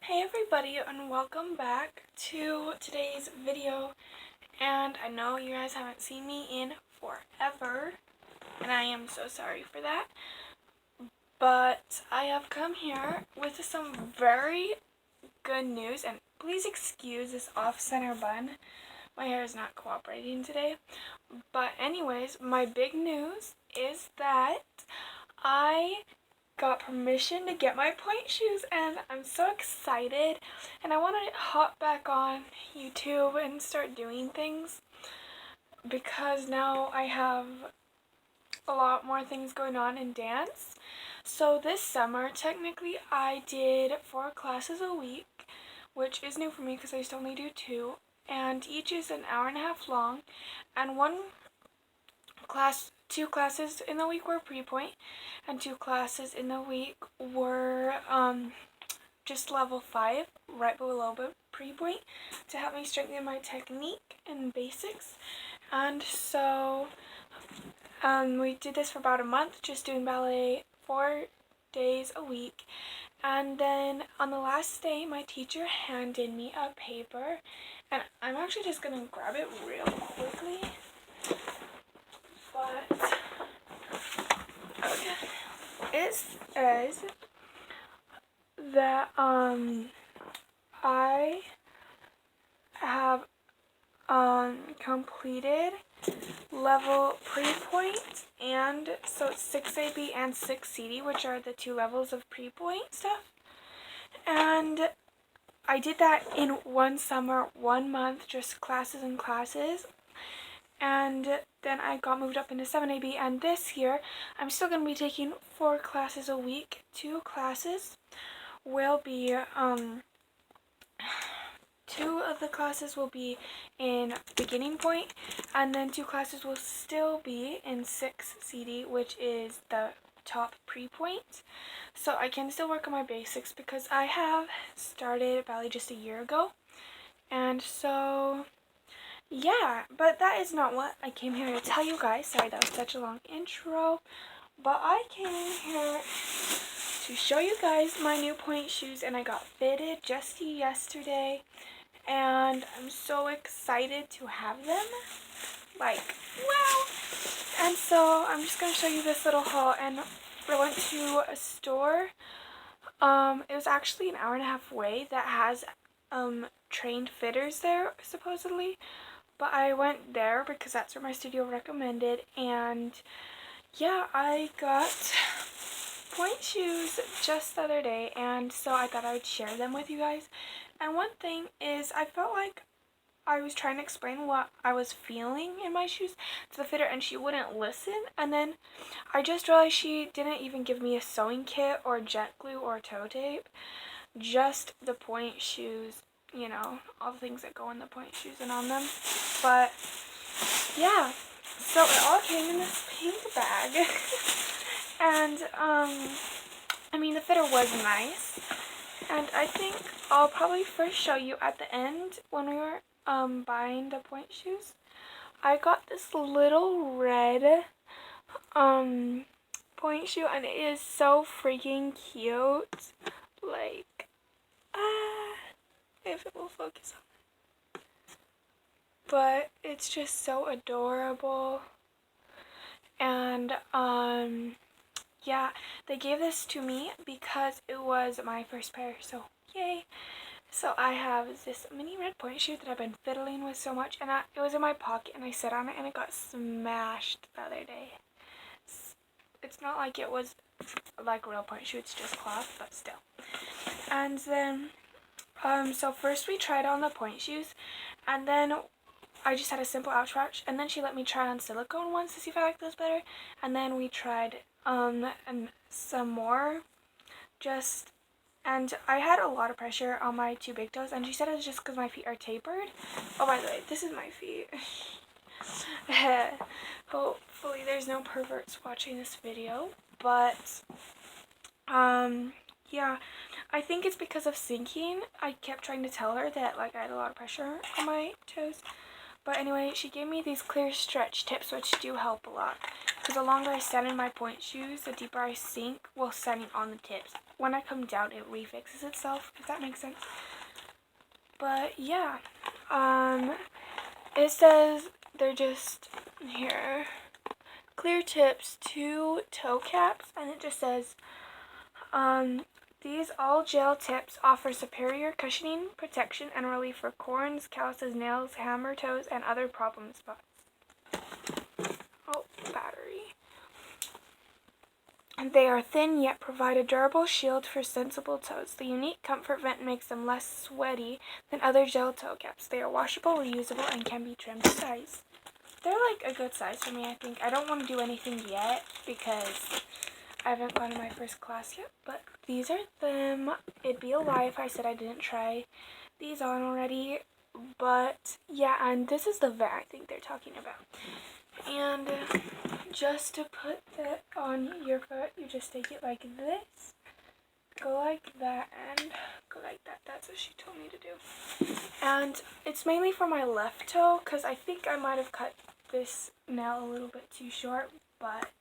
Hey everybody, and welcome back to today's video. And I know you guys haven't seen me in forever, and I am so sorry for that. But I have come here with some very good news, and please excuse this off-center bun. My hair is not cooperating today. But anyways, my big news is that I got permission to get my Pointe shoes, and I'm so excited, and I want to hop back on YouTube and start doing things because now I have a lot more things going on in dance. So this summer, technically, I did 4 classes a week, which is new for me because I used to only do 2, and each is an hour and a half long, and two classes in the week were pre-point, and 2 classes in the week were just level 5, right below pre-point, to help me strengthen my technique and basics. And so we did this for about a month, just doing ballet 4 days a week. And then on the last day, my teacher handed me a paper, and I'm actually just gonna grab it real quickly. But okay, it says that I have completed level pre-point, and so it's 6AB and 6CD, which are the 2 levels of pre-point stuff. And I did that in 1 summer, 1 month, just classes and classes. And then I got moved up into 7AB, and this year I'm still going to be taking 4 classes a week. 2 classes will be, 2 of the classes will be in beginning point, and then 2 classes will still be in 6CD, which is the top pre-point. So I can still work on my basics because I have started ballet just a year ago. And so yeah, but that is not what I came here to tell you guys. Sorry, that was such a long intro. But I came here to show you guys my new Pointe shoes, and I got fitted just yesterday. And I'm so excited to have them. Like, wow! And so I'm just going to show you this little haul. And I went to a store. It was actually an hour and a half away that has trained fitters there, supposedly. But I went there because that's where my studio recommended, and yeah, I got Pointe shoes just the other day, and so I thought I would share them with you guys. And one thing is, I felt like I was trying to explain what I was feeling in my shoes to the fitter, and she wouldn't listen. And then I just realized she didn't even give me a sewing kit or jet glue or toe tape, just the Pointe shoes. You know, all the things that go in the Pointe shoes and on them. But yeah, so it all came in this pink bag. And I mean, the fitter was nice, and I think I'll probably first show you at the end when we were buying the Pointe shoes. I got this little red Pointe shoe, and it is so freaking cute. Like, if it will focus on it. But it's just so adorable. And yeah, they gave this to me because it was my first pair, so yay. So I have this mini red Pointe shoe that I've been fiddling with so much, and it was in my pocket, and I sat on it, and it got smashed the other day. It's not like it was like a real Pointe shoe, it's just cloth, but still. And then so first we tried on the Pointe shoes, and then I just had a simple ouch, and then she let me try on silicone ones to see if I liked those better, and then we tried and some more, and I had a lot of pressure on my 2 big toes, and she said it was just because my feet are tapered. Oh, by the way, this is my feet. Hopefully there's no perverts watching this video, but yeah, I think it's because of sinking. I kept trying to tell her that, like, I had a lot of pressure on my toes. But anyway, she gave me these clear stretch tips, which do help a lot. Because the longer I stand in my Pointe shoes, the deeper I sink while standing on the tips. when I come down, it refixes itself, if that makes sense. But yeah, it says they're just here, clear tips, 2 toe caps, and it just says, these all gel tips offer superior cushioning, protection, and relief for corns, calluses, nails, hammer toes, and other problem spots. Oh, battery. They are thin yet provide a durable shield for sensible toes. The unique comfort vent makes them less sweaty than other gel toe caps. They are washable, reusable, and can be trimmed to size. They're like a good size for me, I think. I don't want to do anything yet because I haven't gone to my first class yet, but these are them. It'd be a lie if I said I didn't try these on already, but yeah, and this is the vent I think they're talking about. And just to put that on your foot, you just take it like this, go like that, and go like that. That's what she told me to do. And it's mainly for my left toe, because I think I might have cut this nail a little bit too short, but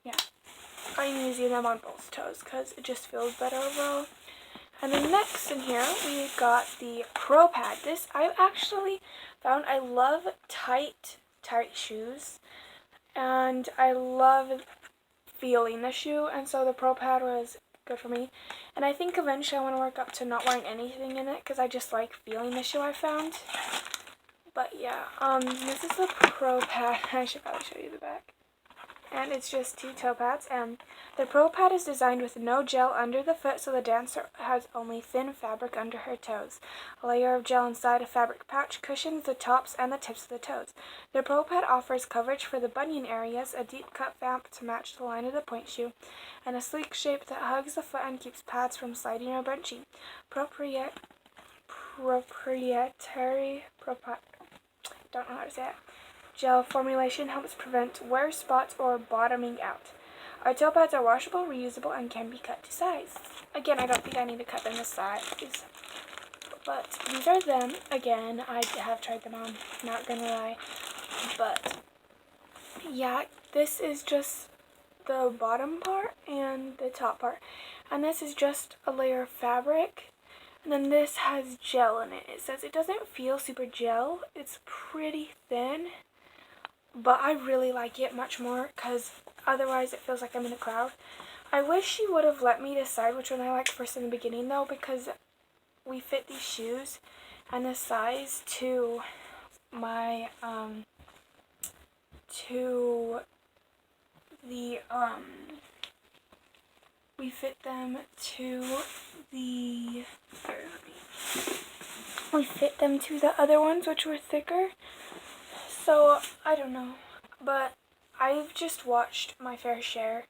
yeah, I'm using them on both toes because it just feels better overall. And then next in here, we got the Pro Pad. This I've actually found I love tight shoes, and I love feeling the shoe, and so the Pro Pad was good for me. And I think eventually I want to work up to not wearing anything in it because I just like feeling the shoe I found. But yeah, this is the Pro Pad. I should probably show you the back. And it's just 2 toe pads, and the Pro Pad is designed with no gel under the foot, so the dancer has only thin fabric under her toes. A layer of gel inside a fabric pouch cushions the tops and the tips of the toes. The Pro Pad offers coverage for the bunion areas, a deep cut vamp to match the line of the pointe shoe, and a sleek shape that hugs the foot and keeps pads from sliding or bunching. Don't know how to say it. Gel formulation helps prevent wear spots or bottoming out. Our toe pads are washable, reusable, and can be cut to size. Again, I don't think I need to cut them to size, but these are them. Again, I have tried them on, not gonna lie. But yeah, this is just the bottom part and the top part. And this is just a layer of fabric. And then this has gel in it. It says it doesn't feel super gel. It's pretty thin. But I really like it much more because otherwise it feels like I'm in a crowd. I wish she would have let me decide which one I liked first in the beginning though, because we fit these shoes and the size to my we fit them to the other ones, which were thicker. So I don't know, but I've just watched my fair share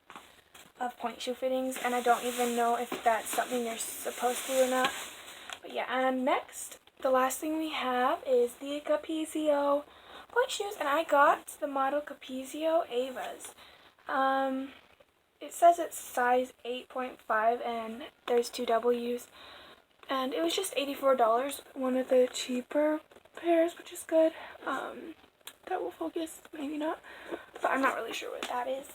of pointe shoe fittings, and I don't even know if that's something you're supposed to or not. But yeah, and next, the last thing we have is the Capezio pointe shoes, and I got the model Capezio Avas. It says it's size 8.5, and there's 2 W's, and it was just $84, one of the cheaper pairs, which is good. That will focus, maybe not, but I'm not really sure what that is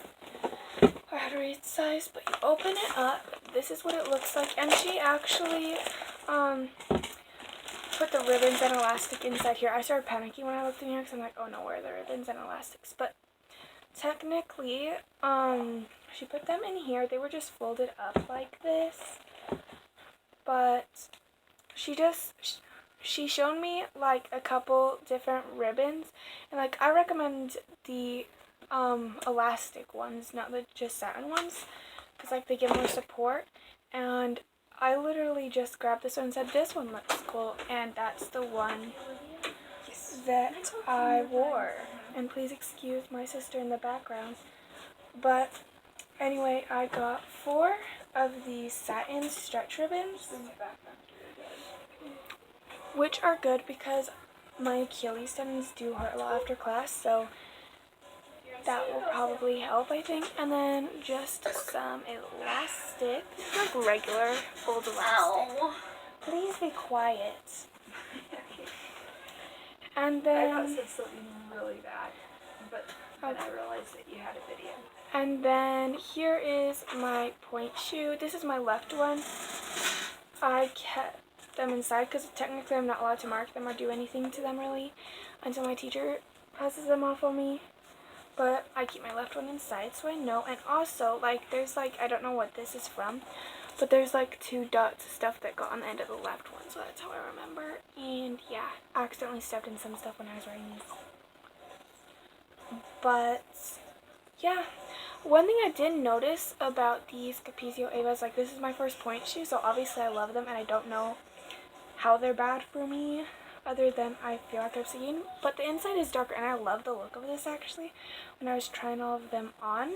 or how to read size. But you open it up, this is what it looks like, and she actually put the ribbons and elastic inside here. I started panicking when I looked in here because I'm like, oh no, where are the ribbons and elastics? But technically, she put them in here. They were just folded up like this, but she showed me like a couple different ribbons, and like I recommend the elastic ones, not the just satin ones, because like they give more support. And I literally just grabbed this one and said this one looks cool, and that's the one that I wore. And please excuse my sister in the background. But anyway, I got 4 of these satin stretch ribbons, which are good because my Achilles tendons do hurt a lot after class, so that will probably help, I think. And then just some elastic, like regular old elastic. Ow. Please be quiet. And then I thought it said something really bad, but then I realized that you had a video. And then here is my Pointe shoe. This is my left one. I kept them inside because technically I'm not allowed to mark them or do anything to them really until my teacher passes them off on me. But I keep my left one inside so I know. And also, like, there's like, I don't know what this is from, but there's like 2 dots of stuff that got on the end of the left one, so that's how I remember. And yeah, I accidentally stepped in some stuff when I was writing these. But yeah, one thing I did notice about these Capezio Avas, like, this is my first Pointe shoe, so obviously I love them and I don't know how they're bad for me other than I feel like I'm seeing. But the inside is darker and I love the look of this actually when I was trying all of them on.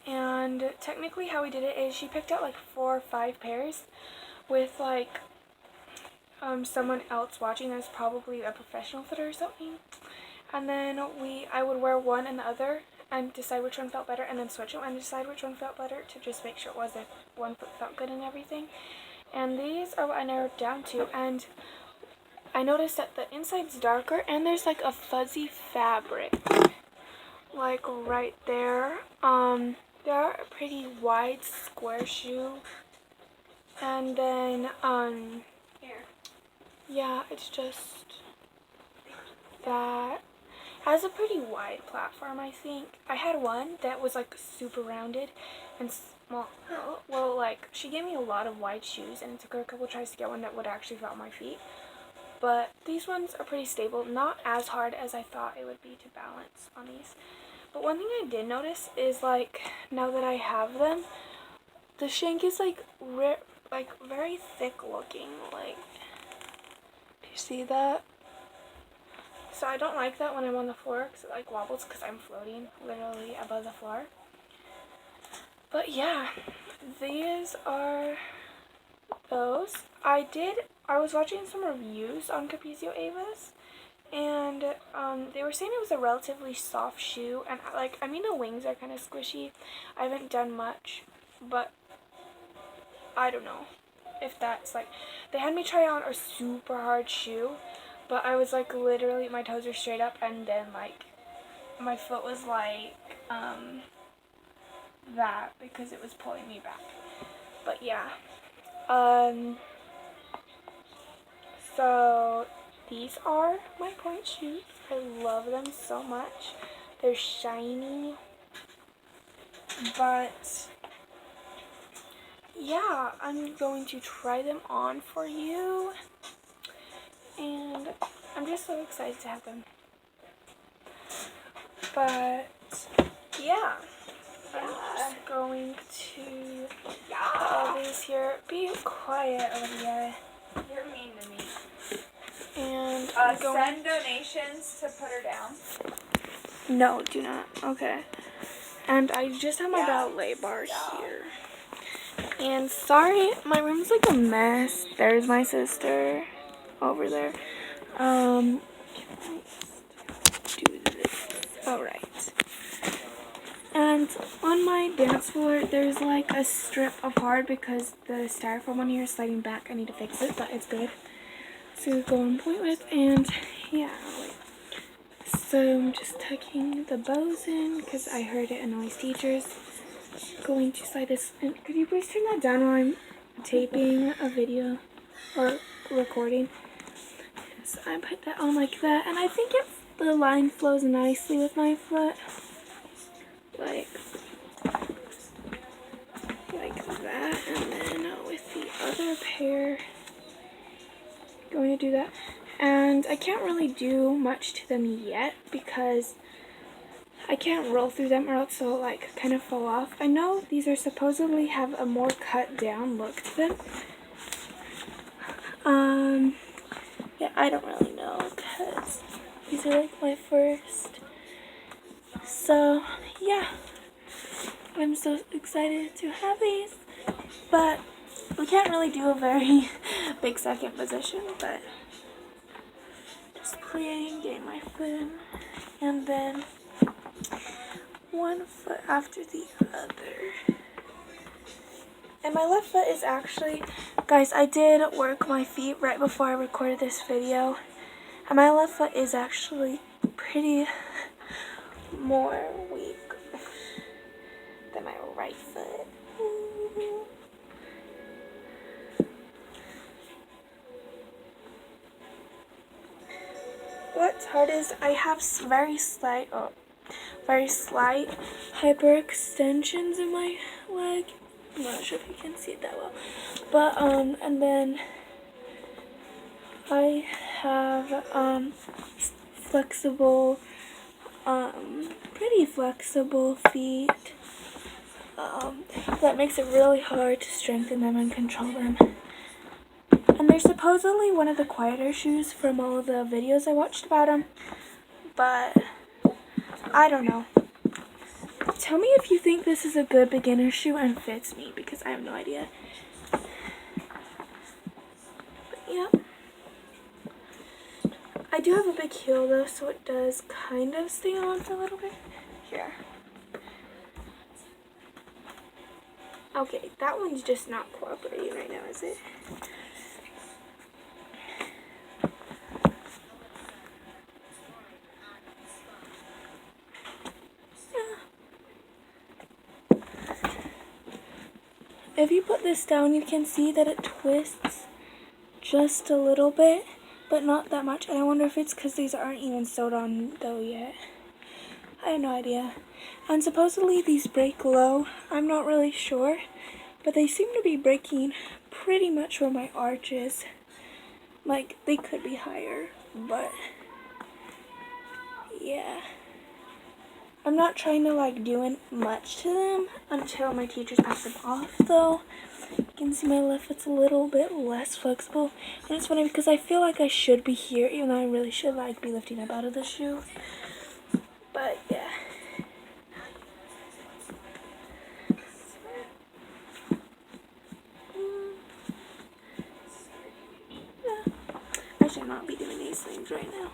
And technically how we did it is she picked out like 4 or 5 pairs with like someone else watching that's probably a professional fitter or something. And then I would wear one and the other and decide which one felt better and then switch them and decide which one felt better to just make sure it was if one foot felt good and everything. And these are what I narrowed down to, and I noticed that the inside's darker and there's like a fuzzy fabric like right there. They're a pretty wide square shoe, and then here, yeah, it's just that has a pretty wide platform. I think I had one that was like super rounded and small. Well, like, she gave me a lot of wide shoes and it took her a couple tries to get one that would actually fit on my feet. But these ones are pretty stable, not as hard as I thought it would be to balance on these. But one thing I did notice is, like, now that I have them, the shank is like very thick looking. Like, do you see that? So I don't like that when I'm on the floor because it like wobbles because I'm floating literally above the floor. But yeah, these are those. I was watching some reviews on Capezio Avas, and they were saying it was a relatively soft shoe, and like, I mean, the wings are kind of squishy. I haven't done much, but I don't know if that's like, they had me try on a super hard shoe, but I was like, literally my toes are straight up, and then like my foot was like that because it was pulling me back. But yeah, so these are my Pointe shoes. I love them so much. They're shiny, but yeah, I'm going to try them on for you, and I'm just so excited to have them. But yeah, I'm just going to put all these here. Be quiet, Olivia. You're mean to me. And send donations to put her down. No, do not. Okay. And I just have my ballet bar here. And sorry, my room's like a mess. There's my sister over there. Can I do this? Alright. And on my dance floor, there's like a strip of hard because the styrofoam one here is sliding back. I need to fix it, but it's good to go on point with. And yeah, so I'm just tucking the bows in because I heard it annoys teachers. Going to slide this in. Could you please turn that down while I'm taping a video or recording? So I put that on like that, and I think the line flows nicely with my foot. Like that, and then with the other pair, going to do that. And I can't really do much to them yet because I can't roll through them or else they'll like kind of fall off. I know these are supposedly have a more cut down look to them. Yeah, I don't really know because these are like my first. So yeah, I'm so excited to have these, but we can't really do a very big second position, but just playing, getting my foot in, and then one foot after the other. And my left foot is actually, guys, I did work my feet right before I recorded this video, and my left foot is actually pretty more weak right foot. Ooh. What's hard is I have very slight hyperextensions in my leg. I'm not sure if you can see it that well, but and then I have flexible, pretty flexible feet. That makes it really hard to strengthen them and control them. And they're supposedly one of the quieter shoes from all the videos I watched about them, but I don't know. Tell me if you think this is a good beginner shoe and fits me, because I have no idea. But yeah. I do have a big heel though, so it does kind of stay on for a little bit. Here. Okay, that one's just not cooperating right now, is it? If you put this down, you can see that it twists just a little bit, but not that much. And I wonder if it's because these aren't even sewed on though yet. I have no idea. And supposedly these break low. I'm not really sure, but they seem to be breaking pretty much where my arch is. Like, they could be higher, but yeah. I'm not trying to like do much to them until my teachers pass them off though. You can see my left foot's a little bit less flexible. And it's funny because I feel like I should be here, even though I really should like be lifting up out of the shoe. But yeah. I should not be doing these things right now.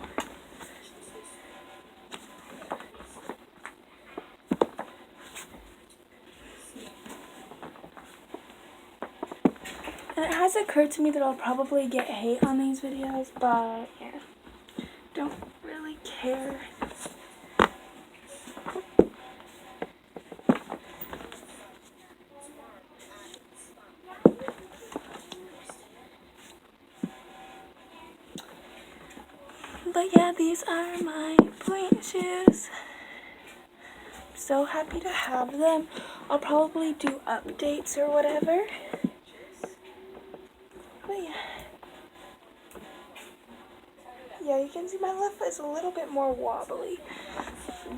And it has occurred to me that I'll probably get hate on these videos, but yeah, don't really care. But yeah, these are my Pointe shoes. I'm so happy to have them. I'll probably do updates or whatever. But yeah. Yeah, you can see my left foot is a little bit more wobbly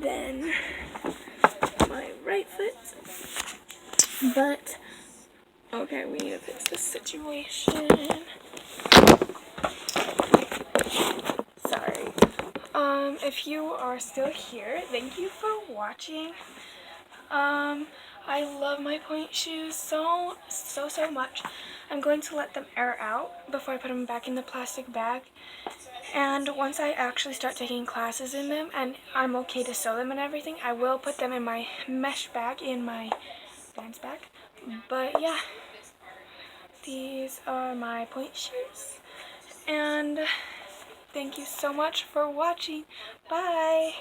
than my right foot. But, okay, we need to fix this situation. Sorry. If you are still here, thank you for watching. I love my Pointe shoes so much. I'm going to let them air out before I put them back in the plastic bag. And once I actually start taking classes in them and I'm okay to sew them and everything, I will put them in my mesh bag in my dance bag. But yeah, these are my Pointe shoes. And thank you so much for watching. Bye!